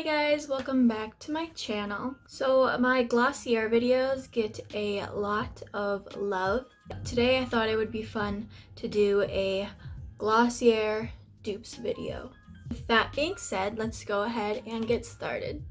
Hi guys, welcome back to my channel. So my Glossier videos get a lot of love. Today I thought it would be fun to do a Glossier dupes video. With that being said, let's go ahead and get started.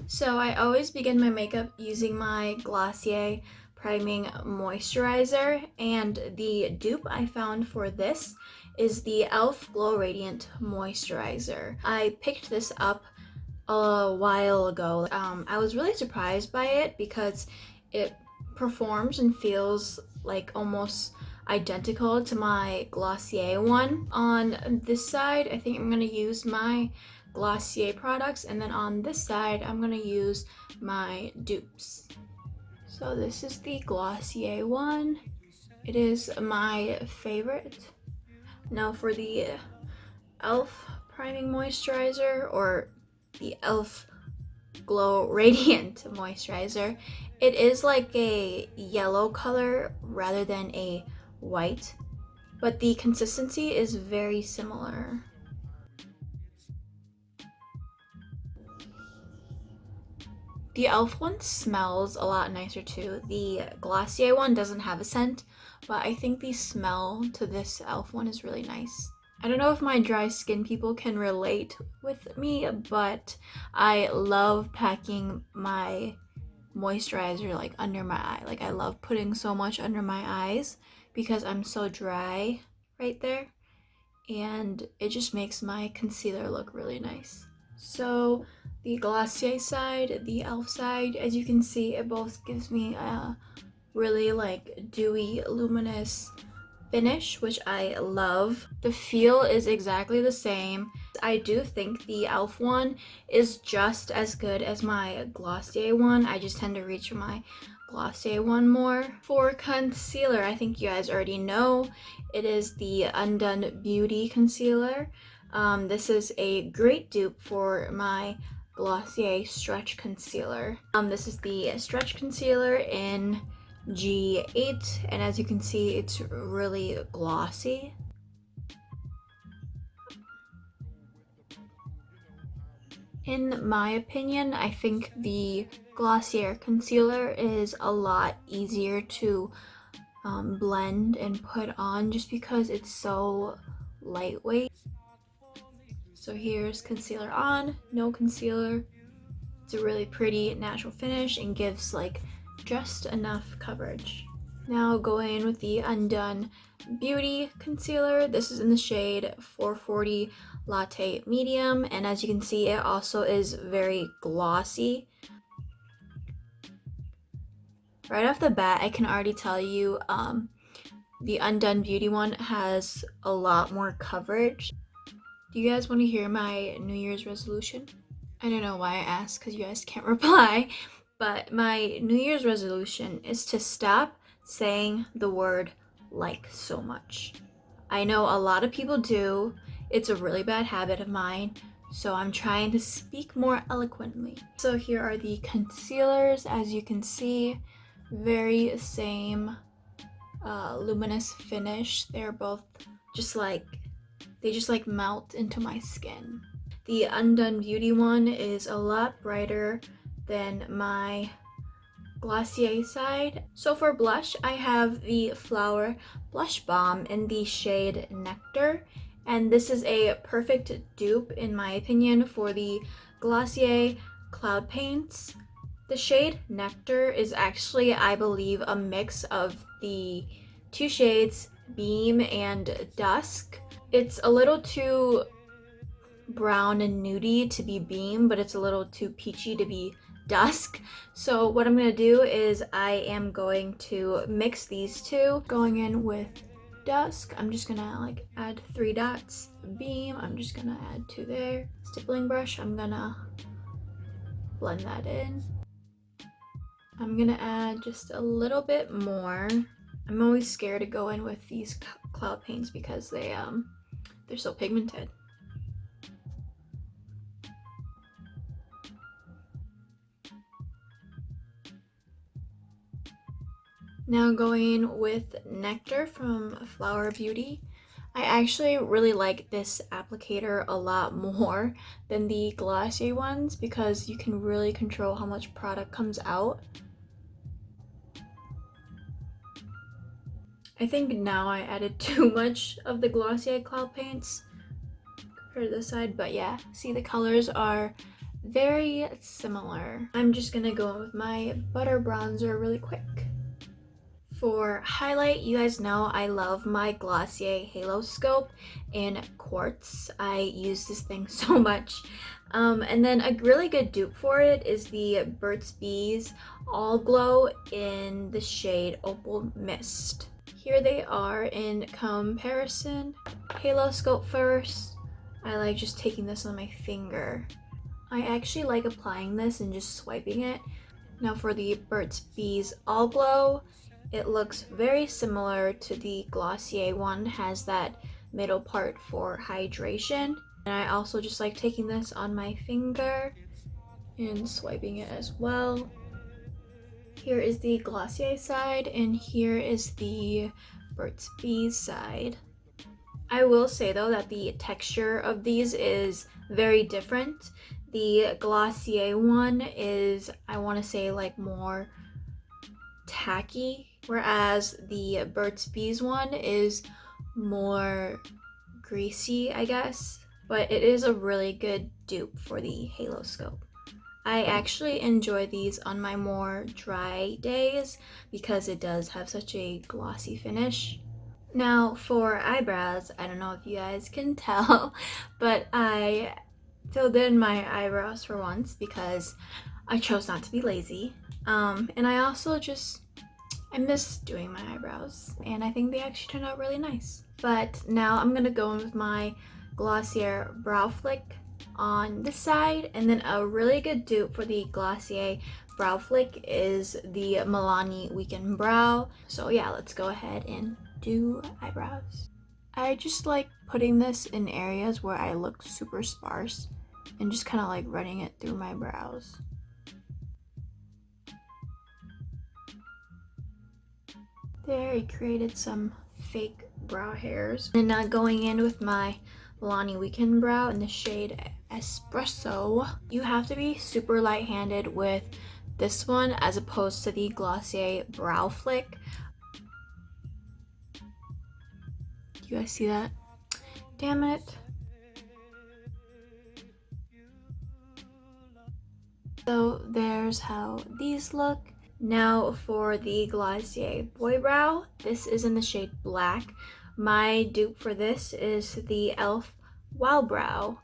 So I always begin my makeup using my Glossier priming moisturizer, and the dupe I found for this is the e.l.f. Glow Radiant Moisturizer. I picked this up a while ago. I was really surprised by it because it performs and feels like almost identical to my Glossier one. On this side, I think I'm gonna use my Glossier products, and then on this side, I'm gonna use my dupes. So this is the Glossier one. It is my favorite. Now for the e.l.f. priming moisturizer, or the e.l.f. Glow Radiant Moisturizer. It is like a yellow color rather than a white, but the consistency is very similar. The e.l.f. one smells a lot nicer too. The Glossier one doesn't have a scent, but I think the smell to this e.l.f. one is really nice. I don't know if my dry skin people can relate with me, but I love packing my moisturizer like under my eye. Like I love putting so much under my eyes because I'm so dry right there, and it just makes my concealer look really nice. So the Glossier side, the e.l.f. side, as you can see, it both gives me a really like dewy, luminous finish, which I love. The feel is exactly the same. I do think the e.l.f. one is just as good as my Glossier one. I just tend to reach for my Glossier one more. For concealer, I think you guys already know, it is the Undone Beauty Concealer. This is a great dupe for my Glossier Stretch Concealer. This is the Stretch Concealer in G8, and as you can see, it's really glossy. In my opinion, I think the Glossier concealer is a lot easier to blend and put on just because it's so lightweight. So here's concealer on, no concealer. It's a really pretty natural finish and gives like just enough coverage. Now going in with the Undone Beauty Concealer. This is in the shade 440 Latte Medium, and as you can see, it also is very glossy. Right off the bat, I can already tell you the Undone Beauty one has a lot more coverage. Do you guys want to hear my New Year's resolution? I don't know why I asked because you guys can't reply, but my New Year's resolution is to stop saying the word like so much. I know a lot of people do. It's a really bad habit of mine, so I'm trying to speak more eloquently. So here are the concealers. As you can see, very same luminous finish. They're both just like, they just like melt into my skin. The Undone Beauty one is a lot brighter than my Glossier side. So for blush, I have the Flower Blush Balm in the shade Nectar, and this is a perfect dupe in my opinion for the Glossier Cloud Paints. The shade Nectar is actually, I believe, a mix of the two shades Beam and Dusk. It's a little too brown and nudie to be Beam, but it's a little too peachy to be Dusk. So what I'm gonna do is I am going to mix these two. Going in with Dusk, I'm just gonna like add 3 dots. Beam, I'm just gonna add 2 there. Stippling brush, I'm gonna blend that in. I'm gonna add just a little bit more. I'm always scared to go in with these cloud paints because they're so pigmented. Now going with Nectar from Flower Beauty. I actually really like this applicator a lot more than the Glossier ones because you can really control how much product comes out. I think now I added too much of the Glossier cloud paints compared to this side, but yeah, see the colors are very similar. I'm just gonna go with my butter bronzer really quick. For highlight, you guys know I love my Glossier Halo Scope in quartz. I use this thing so much. And then a really good dupe for it is the Burt's Bees All Glow in the shade Opal Mist. Here they are in comparison. Halo Scope first. I like just taking this on my finger. I actually like applying this and just swiping it. Now for the Burt's Bees All Glow, it looks very similar to the Glossier one, has that middle part for hydration. And I also just like taking this on my finger and swiping it as well. Here is the Glossier side and here is the Burt's Bees side. I will say though that the texture of these is very different. The Glossier one is, I want to say, like more tacky, whereas the Burt's Bees one is more greasy, I guess. But it is a really good dupe for the Halo Scope. I actually enjoy these on my more dry days because it does have such a glossy finish. Now for eyebrows, I don't know if you guys can tell, but I filled in my eyebrows for once because I chose not to be lazy. And I also I miss doing my eyebrows and I think they actually turned out really nice. But now I'm gonna go in with my Glossier Brow Flick on this side, and then a really good dupe for the Glossier Brow Flick is the Milani Weekend Brow. So yeah, let's go ahead and do eyebrows. I just like putting this in areas where I look super sparse and just kind of like running it through my brows. There, I created some fake brow hairs. And now going in with my Milani Weekend Brow in the shade Espresso. You have to be super light-handed with this one as opposed to the Glossier Brow Flick. Do you guys see that? Damn it. So there's how these look. Now for the Glossier Boy Brow, this is in the shade Black. My dupe for this is the e.l.f. Wow Brow,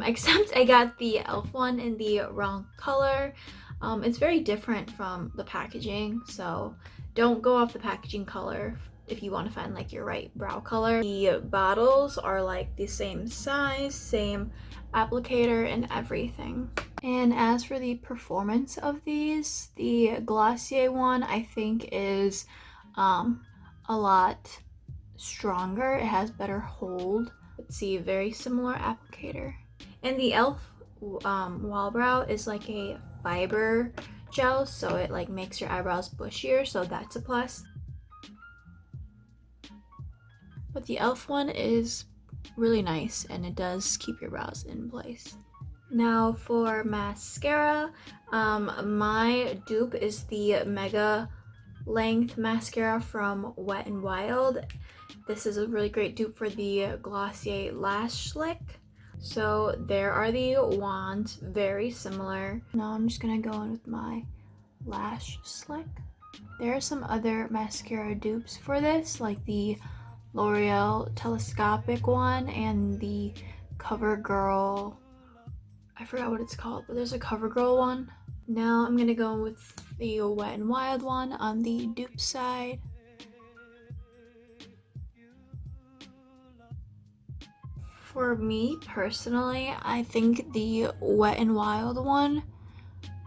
except I got the e.l.f. one in the wrong color. It's very different from the packaging, so don't go off the packaging color if you want to find like your right brow color. The bottles are like the same size, same applicator and everything. And as for the performance of these, the Glossier one I think is a lot stronger. It has better hold. Let's see, very similar applicator. And the e.l.f. Wall Brow is like a fiber gel, so it like makes your eyebrows bushier, so that's a plus. But the e.l.f. one is really nice and it does keep your brows in place. Now for mascara, my dupe is the Mega Length Mascara from Wet n Wild. This is a really great dupe for the Glossier Lash Slick. So there are the wands, very similar. Now I'm just gonna go in with my Lash Slick. There are some other mascara dupes for this, like the L'Oreal Telescopic one and the CoverGirl, I forgot what it's called, but there's a CoverGirl one. Now I'm gonna go with the Wet n Wild one on the dupe side. For me personally, I think the Wet n Wild one,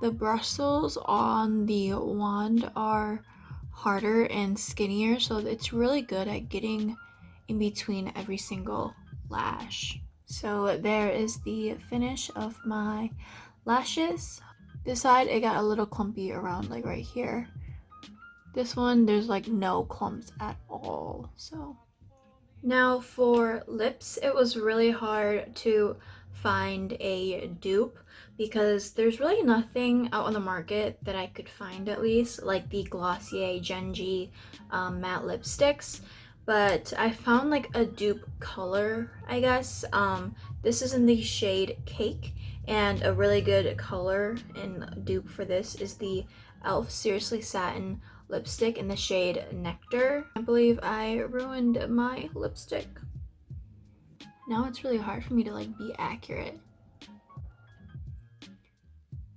the bristles on the wand are harder and skinnier, so it's really good at getting in between every single lash. So there is the finish of my lashes. This side, it got a little clumpy around like right here. This one, there's like no clumps at all, so Now for lips, it was really hard to find a dupe because there's really nothing out on the market that I could find, at least, like the Glossier Genji matte lipsticks. But I found like a dupe color, I guess. This is in the shade Cake, and a really good color and dupe for this is the e.l.f. Seriously Satin lipstick in the shade Nectar. I believe I ruined my lipstick. Now it's really hard for me to like be accurate.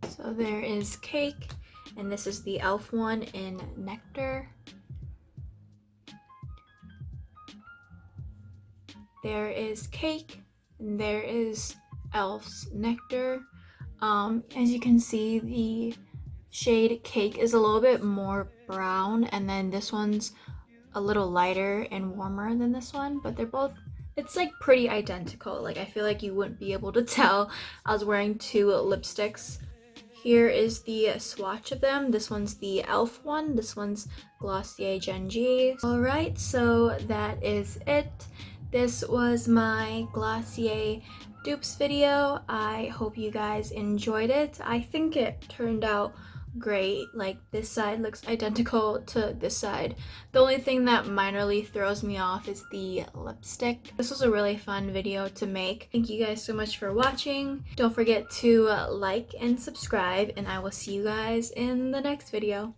So there is Cake, and this is the e.l.f. one in Nectar. There is Cake, and there is e.l.f.'s Nectar. As you can see, the shade Cake is a little bit more brown, and then this one's a little lighter and warmer than this one, but they're both, it's like pretty identical. Like I feel like you wouldn't be able to tell I was wearing two lipsticks. Here is the swatch of them. This one's the e.l.f. one, this one's Glossier Genji. Alright, so that is it. This was my Glossier dupes video. I hope you guys enjoyed it. I think it turned out great. Like this side looks identical to this side. The only thing that minorly throws me off is the lipstick. This was a really fun video to make. Thank you guys so much for watching. Don't forget to like and subscribe, and I will see you guys in the next video.